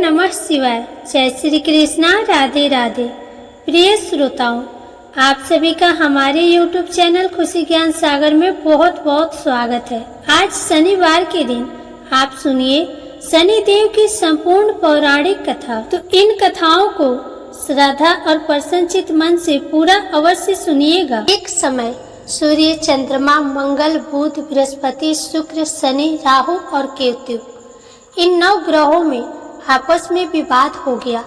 नमः शिवाय। जय श्री कृष्णा। राधे राधे। प्रिय श्रोताओं, आप सभी का हमारे YouTube चैनल खुशी ज्ञान सागर में बहुत बहुत स्वागत है। आज शनिवार के दिन आप सुनिए शनिदेव की संपूर्ण पौराणिक कथा। तो इन कथाओं को श्रद्धा और प्रसन्नचित मन से पूरा अवश्य सुनिएगा। एक समय सूर्य, चंद्रमा, मंगल, बुध, बृहस्पति, शुक्र, शनि, राहु और केतु, इन 9 ग्रहों में आपस में विवाद हो गया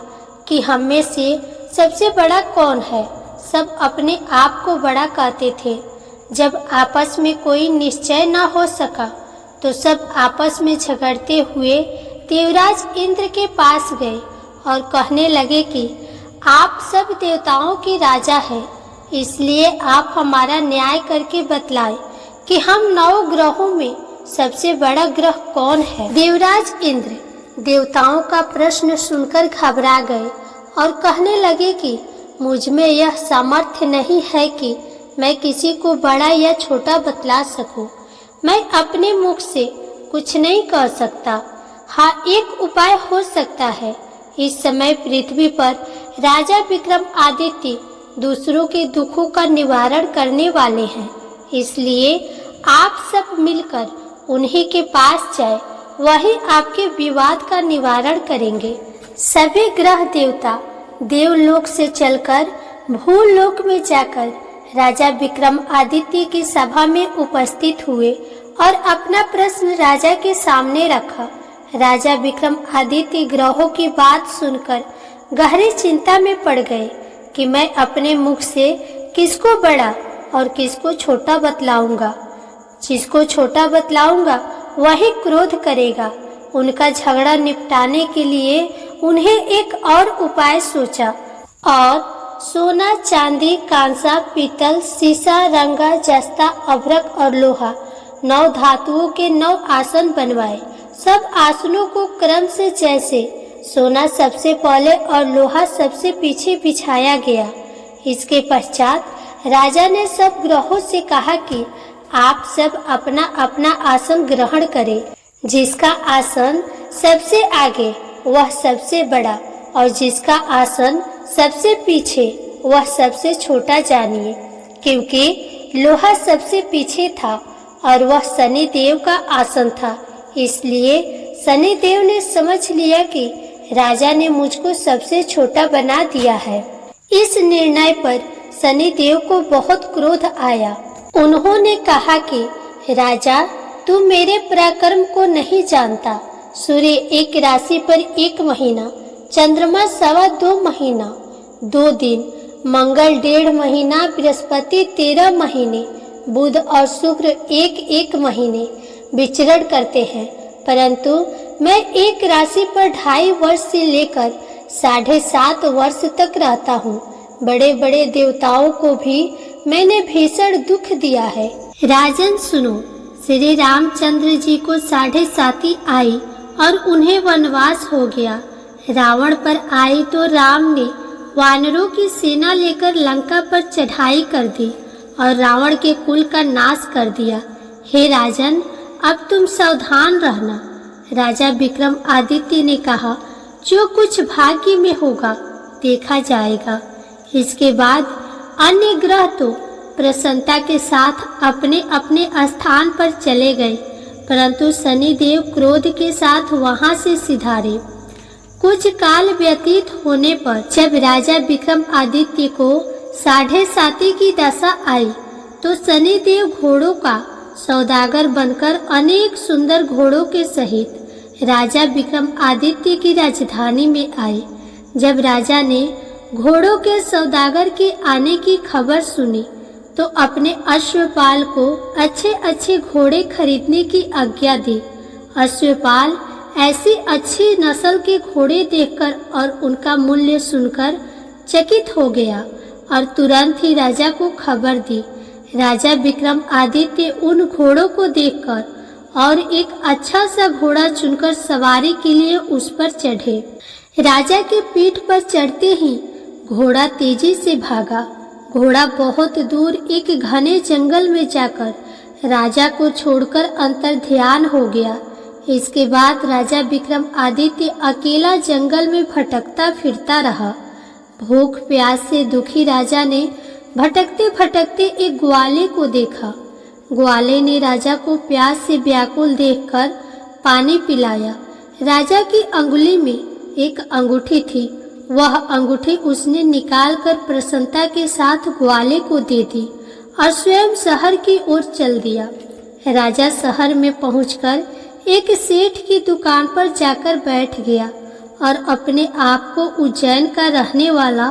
कि हम में से सबसे बड़ा कौन है। सब अपने आप को बड़ा कहते थे। जब आपस में कोई निश्चय न हो सका तो सब आपस में झगड़ते हुए देवराज इंद्र के पास गए और कहने लगे कि आप सब देवताओं के राजा हैं, इसलिए आप हमारा न्याय करके बतलाएं कि हम 9 ग्रहों में सबसे बड़ा ग्रह कौन है। देवराज इंद्र देवताओं का प्रश्न सुनकर घबरा गए और कहने लगे कि मुझ में यह सामर्थ्य नहीं है कि मैं किसी को बड़ा या छोटा बतला सकूं। मैं अपने मुख से कुछ नहीं कह सकता। हाँ, एक उपाय हो सकता है। इस समय पृथ्वी पर राजा विक्रमादित्य दूसरों के दुखों का निवारण करने वाले हैं, इसलिए आप सब मिलकर उन्हीं के पास जाए, वही आपके विवाद का निवारण करेंगे। सभी ग्रह देवता देवलोक से चलकर भूलोक में जाकर राजा विक्रमादित्य की सभा में उपस्थित हुए और अपना प्रश्न राजा के सामने रखा। राजा विक्रमादित्य ग्रहों की बात सुनकर गहरी चिंता में पड़ गए कि मैं अपने मुख से किसको बड़ा और किसको छोटा बतलाऊंगा। जिसको छोटा बतलाऊंगा वही क्रोध करेगा। उनका झगड़ा निपटाने के लिए उन्हें एक और उपाय सोचा और सोना, चांदी, कांसा, पीतल, सीसा, रंगा, जस्ता, अभ्रक और लोहा 9 धातुओं के 9 आसन बनवाए। सब आसनों को क्रम से जैसे सोना सबसे पहले और लोहा सबसे पीछे बिछाया गया। इसके पश्चात राजा ने सब ग्रहों से कहा कि आप सब अपना अपना आसन ग्रहण करें। जिसका आसन सबसे आगे वह सबसे बड़ा और जिसका आसन सबसे पीछे वह सबसे छोटा जानिए। क्योंकि लोहा सबसे पीछे था और वह शनिदेव का आसन था, इसलिए शनिदेव ने समझ लिया कि राजा ने मुझको सबसे छोटा बना दिया है। इस निर्णय पर शनिदेव को बहुत क्रोध आया। उन्होंने कहा कि राजा, तू मेरे पराक्रम को नहीं जानता। सूर्य एक राशि पर 1 महीना, चंद्रमा 2.25 महीना 2 दिन, मंगल 1.5 महीना, बृहस्पति 13 महीने, बुध और शुक्र 1 महीने विचरण करते हैं। परंतु मैं एक राशि पर 2.5 वर्ष से लेकर 7.5 वर्ष तक रहता हूँ। बड़े बड़े देवताओं को भी मैंने भीषण दुख दिया है। राजन सुनो, श्री रामचंद्र जी को 7.5 आई और उन्हें वनवास हो गया। रावण पर आई तो राम ने वानरों की सेना लेकर लंका पर चढ़ाई कर दी और रावण के कुल का नाश कर दिया। हे राजन, अब तुम सावधान रहना। राजा विक्रमादित्य ने कहा, जो कुछ भाग्य में होगा देखा जाएगा। इसके बाद अन्य ग्रह तो प्रसन्नता के साथ अपने अपने स्थान पर चले गए, परंतु शनिदेव क्रोध के साथ वहां से सिधारे। कुछ काल व्यतीत होने पर जब राजा विक्रमादित्य को 7.5 की दशा आई तो शनिदेव घोड़ों का सौदागर बनकर अनेक सुंदर घोड़ों के सहित राजा विक्रमादित्य की राजधानी में आए। जब राजा ने घोड़ों के सौदागर के आने की खबर सुनी तो अपने अश्वपाल को अच्छे अच्छे घोड़े खरीदने की आज्ञा दी। अश्वपाल ऐसी अच्छी नस्ल के घोड़े देखकर और उनका मूल्य सुनकर चकित हो गया और तुरंत ही राजा को खबर दी। राजा विक्रमादित्य उन घोड़ों को देखकर और एक अच्छा सा घोड़ा चुनकर सवारी के लिए उस पर चढ़े। राजा के पीठ पर चढ़ते ही घोड़ा तेजी से भागा। घोड़ा बहुत दूर एक घने जंगल में जाकर राजा को छोड़कर अंतर्ध्यान हो गया। इसके बाद राजा विक्रमादित्य अकेला जंगल में भटकता फिरता रहा। भूख प्यास से दुखी राजा ने भटकते भटकते एक ग्वाले को देखा। ग्वाले ने राजा को प्यास से व्याकुल देखकर पानी पिलाया। राजा की अंगुली में एक अंगूठी थी। वह अंगूठी उसने निकालकर प्रसन्नता के साथ ग्वाले को दे दी और स्वयं शहर की ओर चल दिया। राजा शहर में पहुंचकर एक सेठ की दुकान पर जाकर बैठ गया और अपने आप को उज्जैन का रहने वाला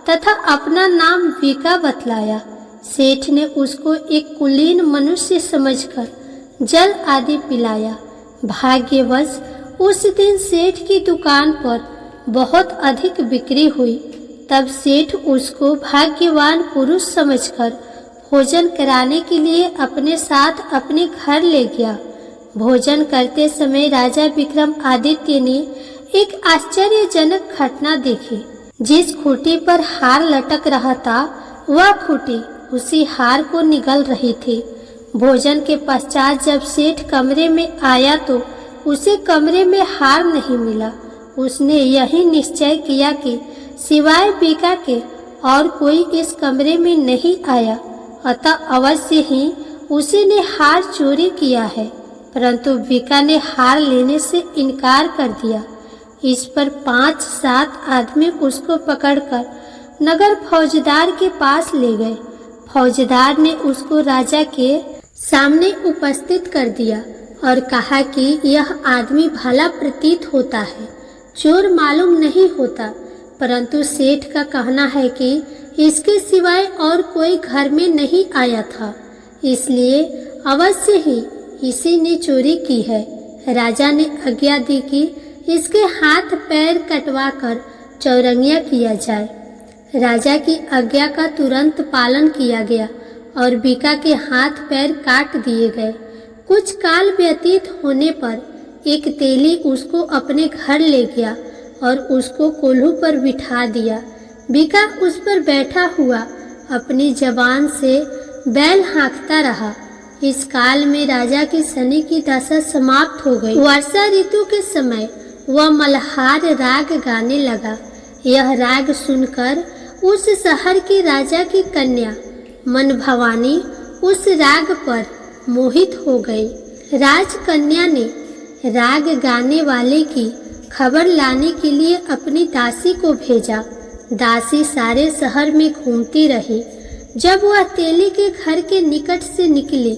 तथा अपना नाम वीका बतलाया। सेठ ने उसको एक कुलीन मनुष्य समझकर जल आदि पिलाया। भाग्यवश उस दिन सेठ की दुकान पर बहुत अधिक बिक्री हुई। तब सेठ उसको भाग्यवान पुरुष समझकर भोजन कराने के लिए अपने साथ अपने घर ले गया। भोजन करते समय राजा विक्रमादित्य ने एक आश्चर्यजनक घटना देखी। जिस खूंटी पर हार लटक रहा था वह खूंटी उसी हार को निगल रही थी। भोजन के पश्चात जब सेठ कमरे में आया तो उसे कमरे में हार नहीं मिला। उसने यही निश्चय किया कि सिवाय वीका के और कोई इस कमरे में नहीं आया, अतः अवश्य ही उसी ने हार चोरी किया है। परंतु वीका ने हार लेने से इनकार कर दिया। इस पर 5-7 आदमी उसको पकड़कर नगर फौजदार के पास ले गए। फौजदार ने उसको राजा के सामने उपस्थित कर दिया और कहा कि यह आदमी भला प्रतीत होता है, चोर मालूम नहीं होता, परंतु सेठ का कहना है कि इसके सिवाय और कोई घर में नहीं आया था, इसलिए अवश्य ही इसी ने चोरी की है। राजा ने आज्ञा दी कि इसके हाथ पैर कटवाकर चौरंगिया किया जाए। राजा की आज्ञा का तुरंत पालन किया गया और वीका के हाथ पैर काट दिए गए। कुछ काल व्यतीत होने पर एक तेली उसको अपने घर ले गया और उसको कोल्हू पर बिठा दिया। वीका उस पर बैठा हुआ अपनी जबान से बैल हाँकता रहा। इस काल में राजा की शनि की दशा समाप्त हो गई। वर्षा ऋतु के समय वह मल्हार राग गाने लगा। यह राग सुनकर उस शहर की राजा की कन्या मन भवानी उस राग पर मोहित हो गई। राजकन्या ने राग गाने वाले की खबर लाने के लिए अपनी दासी को भेजा। दासी सारे शहर में घूमती रही। जब वह तेली के घर के निकट से निकली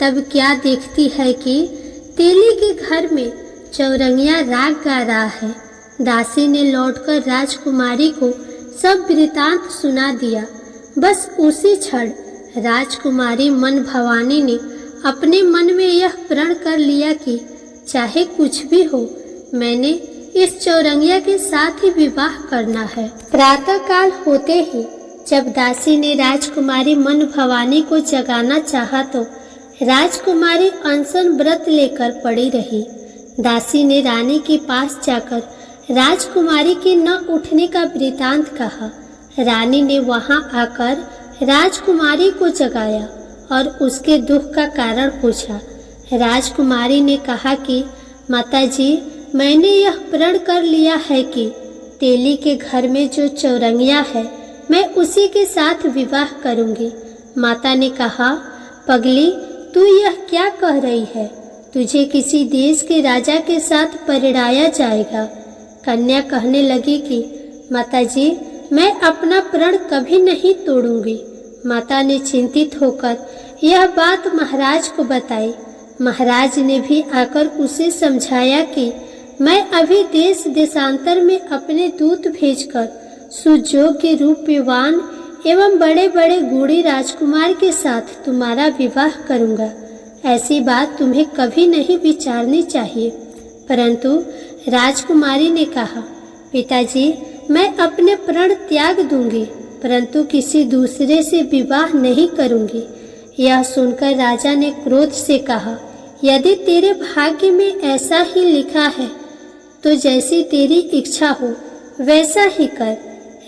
तब क्या देखती है कि तेली के घर में चौरंगिया राग गा रहा है। दासी ने लौटकर राजकुमारी को सब वृतांत सुना दिया। बस उसी क्षण राजकुमारी मन भवानी ने अपने मन में यह प्रण कर लिया कि चाहे कुछ भी हो, मैंने इस चौरंगिया के साथ ही विवाह करना है। प्रातः काल होते ही जब दासी ने राजकुमारी मन भवानी को जगाना चाहा तो राजकुमारी अनशन व्रत लेकर पड़ी रही। दासी ने रानी के पास जाकर राजकुमारी के न उठने का वृतांत कहा। रानी ने वहां आकर राजकुमारी को जगाया और उसके दुख का कारण पूछा। राजकुमारी ने कहा कि माताजी, मैंने यह प्रण कर लिया है कि तेली के घर में जो चौरंगिया है मैं उसी के साथ विवाह करूंगी। माता ने कहा, पगली, तू यह क्या कह रही है? तुझे किसी देश के राजा के साथ परिणाया जाएगा। कन्या कहने लगी कि माताजी, मैं अपना प्रण कभी नहीं तोड़ूंगी। माता ने चिंतित होकर यह बात महाराज को बताई। महाराज ने भी आकर उसे समझाया कि मैं अभी देश देशांतर में अपने दूत भेजकर सुयोग्य रूपवान एवं बड़े बड़े गुणी राजकुमार के साथ तुम्हारा विवाह करूंगा। ऐसी बात तुम्हें कभी नहीं विचारनी चाहिए। परंतु राजकुमारी ने कहा, पिताजी, मैं अपने प्रण त्याग दूंगी, परंतु किसी दूसरे से विवाह नहीं करूंगी। यह सुनकर राजा ने क्रोध से कहा, यदि तेरे भाग्य में ऐसा ही लिखा है तो जैसी तेरी इच्छा हो वैसा ही कर।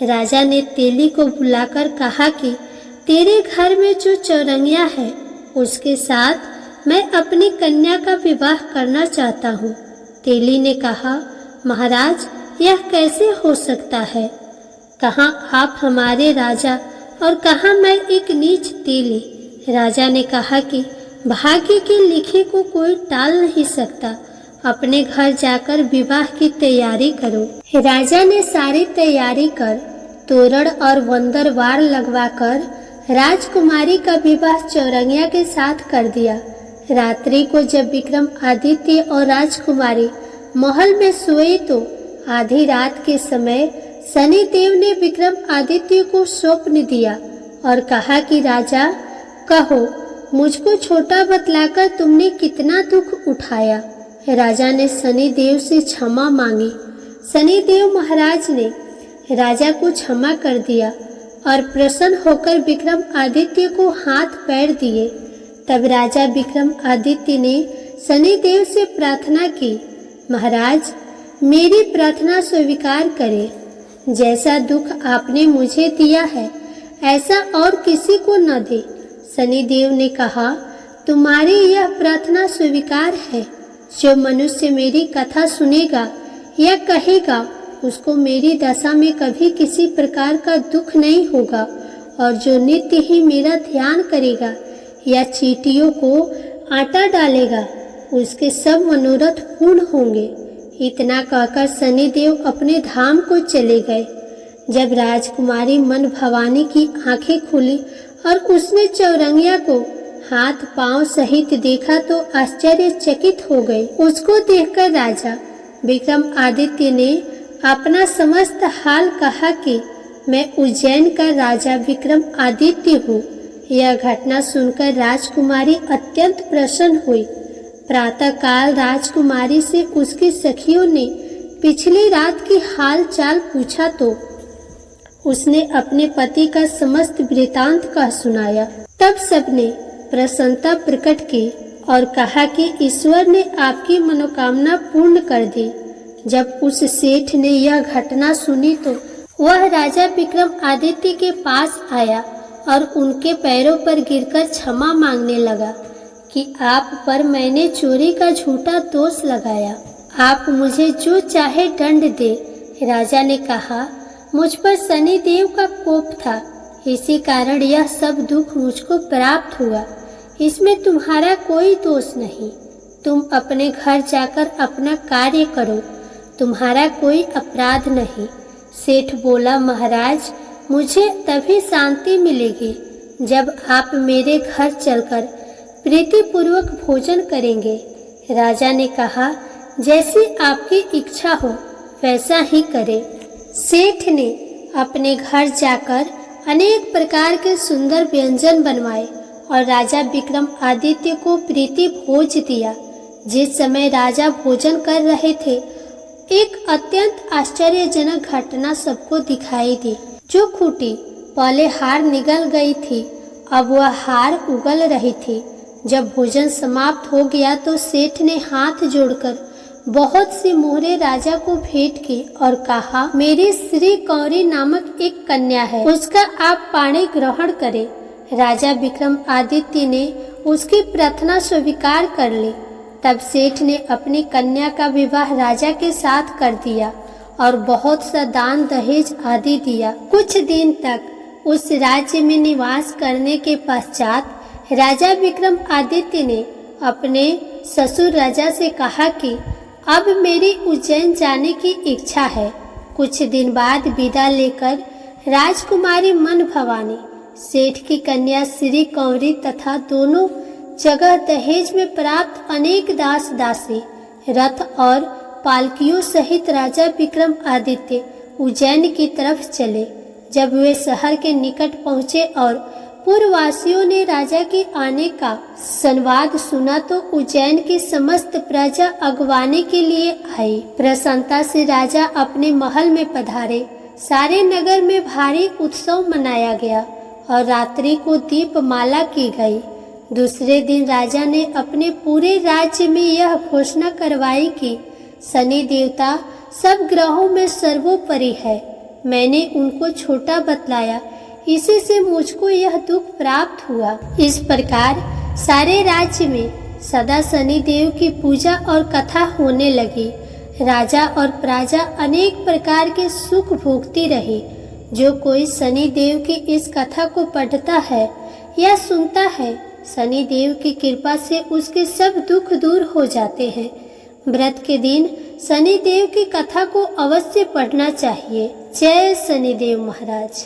राजा ने तेली को बुलाकर कहा कि तेरे घर में जो चौरंगिया है उसके साथ मैं अपनी कन्या का विवाह करना चाहता हूँ। तेली ने कहा, महाराज, यह कैसे हो सकता है? कहाँ आप हमारे राजा और कहाँ मैं एक नीच तेली। राजा ने कहा कि भाग्य के लिखे को कोई टाल नहीं सकता। अपने घर जाकर विवाह की तैयारी करो। राजा ने सारी तैयारी कर तोरण और वंदरवार लगवाकर राजकुमारी का विवाह चौरंगिया के साथ कर दिया। रात्रि को जब विक्रमादित्य और राजकुमारी महल में सोए तो आधी रात के समय शनिदेव ने विक्रमादित्य को स्वप्न दिया और कहा कि राजा, कहो, मुझको छोटा बतलाकर तुमने कितना दुख उठाया। राजा ने शनिदेव से क्षमा मांगी। शनिदेव महाराज ने राजा को क्षमा कर दिया और प्रसन्न होकर विक्रमादित्य को हाथ पैर दिए। तब राजा विक्रमादित्य ने शनिदेव से प्रार्थना की, महाराज, मेरी प्रार्थना स्वीकार करें। जैसा दुख आपने मुझे दिया है ऐसा और किसी को न दे। शनिदेव ने कहा, तुम्हारी यह प्रार्थना स्वीकार है। जो मनुष्य मेरी कथा सुनेगा या कहेगा उसको मेरी दशा में कभी किसी प्रकार का दुख नहीं होगा, और जो नित्य ही मेरा ध्यान करेगा या चींटियों को आटा डालेगा उसके सब मनोरथ पूर्ण होंगे। इतना कहकर शनिदेव अपने धाम को चले गए। जब राजकुमारी मन भवानी की आंखें खुली और उसने चौरंगिया को हाथ पांव सहित देखा तो आश्चर्यचकित हो गए। उसको देखकर राजा विक्रमादित्य ने अपना समस्त हाल कहा कि मैं उज्जैन का राजा विक्रमादित्य हूँ। यह घटना सुनकर राजकुमारी अत्यंत प्रसन्न हुई। प्रातःकाल राजकुमारी से उसकी सखियों ने पिछली रात की हाल चाल पूछा तो उसने अपने पति का समस्त वृतांत कह सुनाया। तब सबने प्रसन्नता प्रकट की और कहा कि ईश्वर ने आपकी मनोकामना पूर्ण कर दी। जब उस सेठ ने यह घटना सुनी तो वह राजा विक्रमादित्य के पास आया और उनके पैरों पर गिरकर क्षमा मांगने लगा कि आप पर मैंने चोरी का झूठा दोष लगाया। आप मुझे जो चाहे दंड दे। राजा ने कहा, मुझ पर शनिदेव का कोप था, इसी कारण यह सब दुख मुझको प्राप्त हुआ। इसमें तुम्हारा कोई दोष नहीं। तुम अपने घर जाकर अपना कार्य करो, तुम्हारा कोई अपराध नहीं। सेठ बोला, महाराज, मुझे तभी शांति मिलेगी जब आप मेरे घर चलकर प्रीतिपूर्वक भोजन करेंगे। राजा ने कहा, जैसी आपकी इच्छा हो वैसा ही करे। सेठ ने अपने घर जाकर अनेक प्रकार के सुंदर व्यंजन बनवाए और राजा विक्रमादित्य को प्रीति भोज दिया। जिस समय राजा भोजन कर रहे थे एक अत्यंत आश्चर्यजनक घटना सबको दिखाई दी। जो खूंटी पहले हार निगल गई थी अब वह हार उगल रही थी। जब भोजन समाप्त हो गया तो सेठ ने हाथ जोड़कर बहुत सी मोहरे राजा को भेंट की और कहा, मेरी श्री कौरी नामक एक कन्या है, उसका आप पाणी ग्रहण करें। राजा विक्रमादित्य ने उसकी प्रार्थना स्वीकार कर ली। तब सेठ ने अपनी कन्या का विवाह राजा के साथ कर दिया और बहुत सा दान दहेज आदि दिया। कुछ दिन तक उस राज्य में निवास करने के पश्चात राजा विक्रमादित्य ने अपने ससुर राजा से कहा कि अब मेरी उज्जैन जाने की इच्छा है। कुछ दिन बाद विदा लेकर राजकुमारी मन भवानी, सेठ की कन्या श्री कौरी तथा दोनों जगह दहेज में प्राप्त अनेक दास दासी, रथ और पालकियों सहित राजा विक्रमादित्य उज्जैन की तरफ चले। जब वे शहर के निकट पहुँचे और पूर्ववासियों ने राजा के आने का संवाद सुना तो उज्जैन की समस्त प्रजा अगवाने के लिए आई। प्रसन्नता से राजा अपने महल में पधारे। सारे नगर में भारी उत्सव मनाया गया और रात्रि को दीपमाला की गई। दूसरे दिन राजा ने अपने पूरे राज्य में यह घोषणा करवाई कि शनि देवता सब ग्रहों में सर्वोपरि है। मैंने उनको छोटा बतलाया, इसी से मुझको यह दुख प्राप्त हुआ। इस प्रकार सारे राज्य में सदा शनिदेव की पूजा और कथा होने लगी। राजा और प्रजा अनेक प्रकार के सुख भोगती रही। जो कोई शनिदेव की इस कथा को पढ़ता है या सुनता है, शनिदेव की कृपा से उसके सब दुख दूर हो जाते हैं। व्रत के दिन शनिदेव की कथा को अवश्य पढ़ना चाहिए। जय शनिदेव महाराज।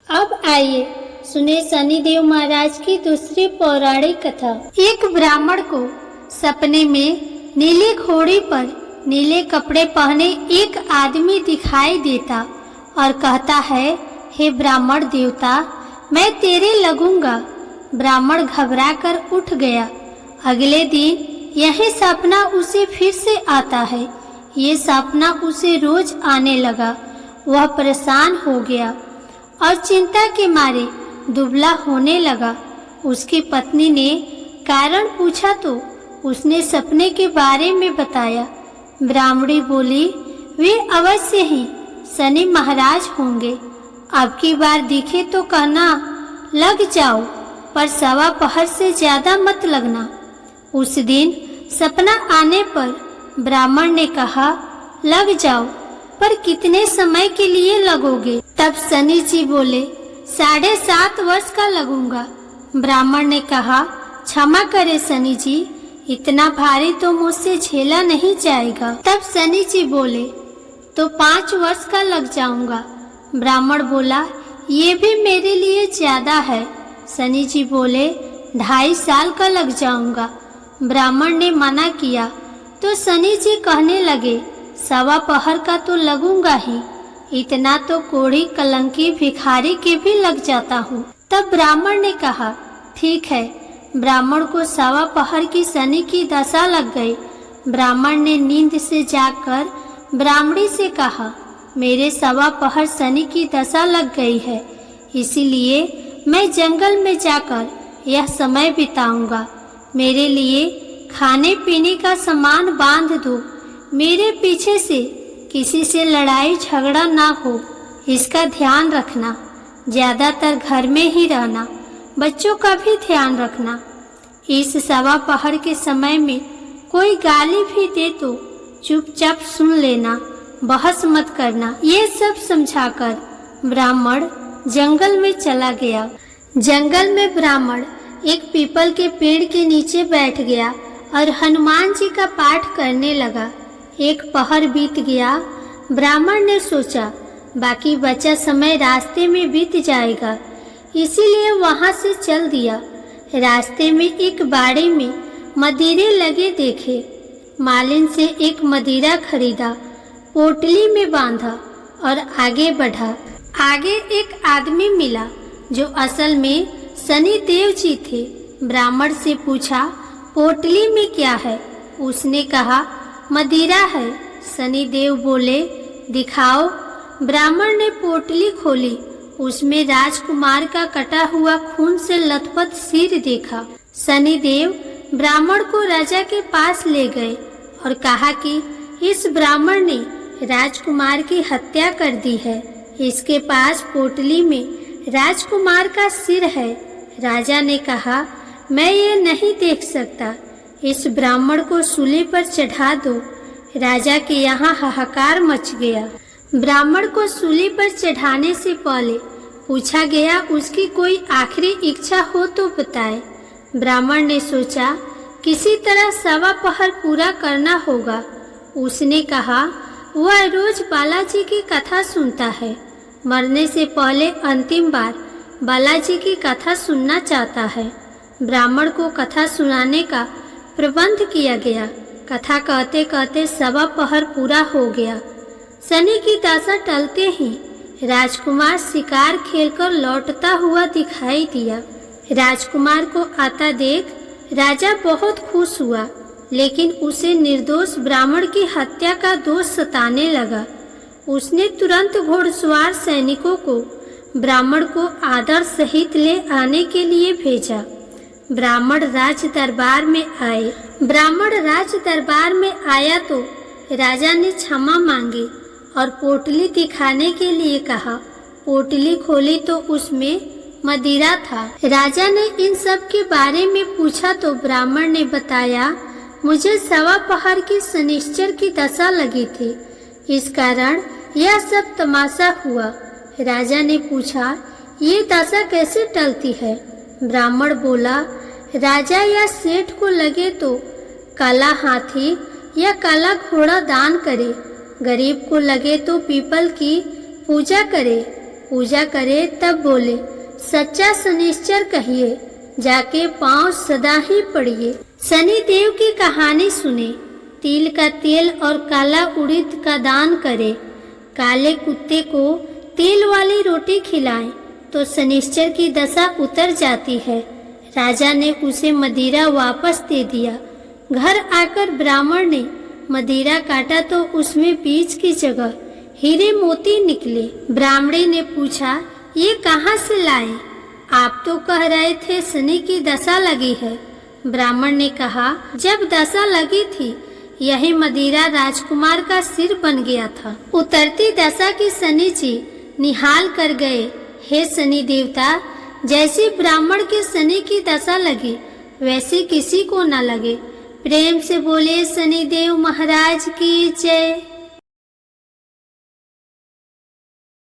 अब आइए सुने शनिदेव महाराज की दूसरी पौराणिक कथा। एक ब्राह्मण को सपने में नीली घोड़ी पर नीले कपड़े पहने एक आदमी दिखाई देता और कहता है, हे ब्राह्मण देवता, मैं तेरे लगूंगा। ब्राह्मण घबराकर उठ गया। अगले दिन यही सपना उसे फिर से आता है। ये सपना उसे रोज आने लगा। वह परेशान हो गया और चिंता के मारे दुबला होने लगा। उसकी पत्नी ने कारण पूछा तो उसने सपने के बारे में बताया। ब्राह्मणी बोली, वे अवश्य ही शनि महाराज होंगे। अब की बार दिखे तो कहना, लग जाओ, पर सवा पहर से ज्यादा मत लगना। उस दिन सपना आने पर ब्राह्मण ने कहा, लग जाओ, पर कितने समय के लिए लगोगे? तब शनि जी बोले, 7.5 वर्ष का लगूंगा। ब्राह्मण ने कहा, क्षमा करे शनि जी, इतना भारी तो मुझसे झेला नहीं जाएगा। तब शनि जी बोले, तो 5 वर्ष का लग जाऊंगा। ब्राह्मण बोला, ये भी मेरे लिए ज्यादा है। शनि जी बोले, 2.5 साल का लग जाऊंगा। ब्राह्मण ने मना किया तो शनि जी कहने लगे, सवा पहर का तो लगूंगा ही, इतना तो कोढ़ी कलंकी भिखारी के भी लग जाता हूँ। तब ब्राह्मण ने कहा, ठीक है। ब्राह्मण को सवा पहर की शनि की दशा लग गई। ब्राह्मण ने नींद से जागकर ब्राह्मणी से कहा, मेरे सवा पहर शनि की दशा लग गई है, इसीलिए मैं जंगल में जाकर यह समय बिताऊंगा। मेरे लिए खाने पीने का सामान बांध दो। मेरे पीछे से किसी से लड़ाई झगड़ा ना हो, इसका ध्यान रखना। ज्यादातर घर में ही रहना, बच्चों का भी ध्यान रखना। इस सवा पहर के समय में कोई गाली भी दे तो चुपचाप सुन लेना, बहस मत करना। ये सब समझाकर ब्राह्मण जंगल में चला गया। जंगल में ब्राह्मण एक पीपल के पेड़ के नीचे बैठ गया और हनुमान जी का पाठ करने लगा। एक पहर बीत गया। ब्राह्मण ने सोचा, बाकी बचा समय रास्ते में बीत जाएगा, इसीलिए वहां से चल दिया। रास्ते में एक बाड़े में मदिरे लगे देखे। मालिन से एक मदिरा खरीदा, पोटली में बांधा और आगे बढ़ा। आगे एक आदमी मिला जो असल में शनि देव जी थे। ब्राह्मण से पूछा, पोटली में क्या है? उसने कहा, मदिरा है। शनि देव बोले, दिखाओ। ब्राह्मण ने पोटली खोली। उसमें राजकुमार का कटा हुआ खून से लथपथ सिर देखा। शनि देव ब्राह्मण को राजा के पास ले गए और कहा कि इस ब्राह्मण ने राजकुमार की हत्या कर दी है। इसके पास पोटली में राजकुमार का सिर है। राजा ने कहा, मैं ये नहीं देख सकता, इस ब्राह्मण को सूली पर चढ़ा दो। राजा के यहाँ हाहाकार मच गया। ब्राह्मण को सूली पर चढ़ाने से पहले पूछा गया, उसकी कोई आखिरी इच्छा हो तो बताए। ब्राह्मण ने सोचा, किसी तरह सवा पहर पूरा करना होगा। उसने कहा, वह रोज बालाजी की कथा सुनता है, मरने से पहले अंतिम बार बालाजी की कथा सुनना चाहता है। ब्राह्मण को कथा सुनाने का प्रबंध किया गया। कथा कहते कहते सवा पहर पूरा हो गया। शनि की दशा टलते ही राजकुमार शिकार खेलकर लौटता हुआ दिखाई दिया। राजकुमार को आता देख राजा बहुत खुश हुआ, लेकिन उसे निर्दोष ब्राह्मण की हत्या का दोष सताने लगा। उसने तुरंत घोड़सवार सैनिकों को ब्राह्मण को आदर सहित ले आने के लिए भेजा। ब्राह्मण राज दरबार में आए। ब्राह्मण राज दरबार में आया तो राजा ने क्षमा मांगी और पोटली दिखाने के लिए कहा। पोटली खोली तो उसमें मदिरा था। राजा ने इन सब के बारे में पूछा तो ब्राह्मण ने बताया, मुझे सवा पहर की शनिश्चर की दशा लगी थी, इस कारण यह सब तमाशा हुआ। राजा ने पूछा, ये दशा कैसे टलती है? ब्राह्मण बोला, राजा या सेठ को लगे तो काला हाथी या काला घोड़ा दान करे, गरीब को लगे तो पीपल की पूजा करे तब बोले, सच्चा शनिश्चर कहिए, जाके पांव सदा ही पड़िए। शनि देव की कहानी सुने, तिल का तेल और काला उड़द का दान करे, काले कुत्ते को तेल वाली रोटी खिलाएं तो शनिश्चर की दशा उतर जाती है। राजा ने उसे मदिरा वापस दे दिया। घर आकर ब्राह्मण ने मदिरा काटा तो उसमें बीज की जगह हीरे मोती निकले। ब्राह्मणी ने पूछा, ये कहाँ से लाए? आप तो कह रहे थे शनि की दशा लगी है। ब्राह्मण ने कहा, जब दशा लगी थी यही मदिरा राजकुमार का सिर बन गया था। उतरती दशा की शनि जी निहाल कर गए। हे शनि देवता, जैसी ब्राह्मण के शनि की दशा लगी वैसे किसी को न लगे। प्रेम से बोले शनि देव महाराज की जय।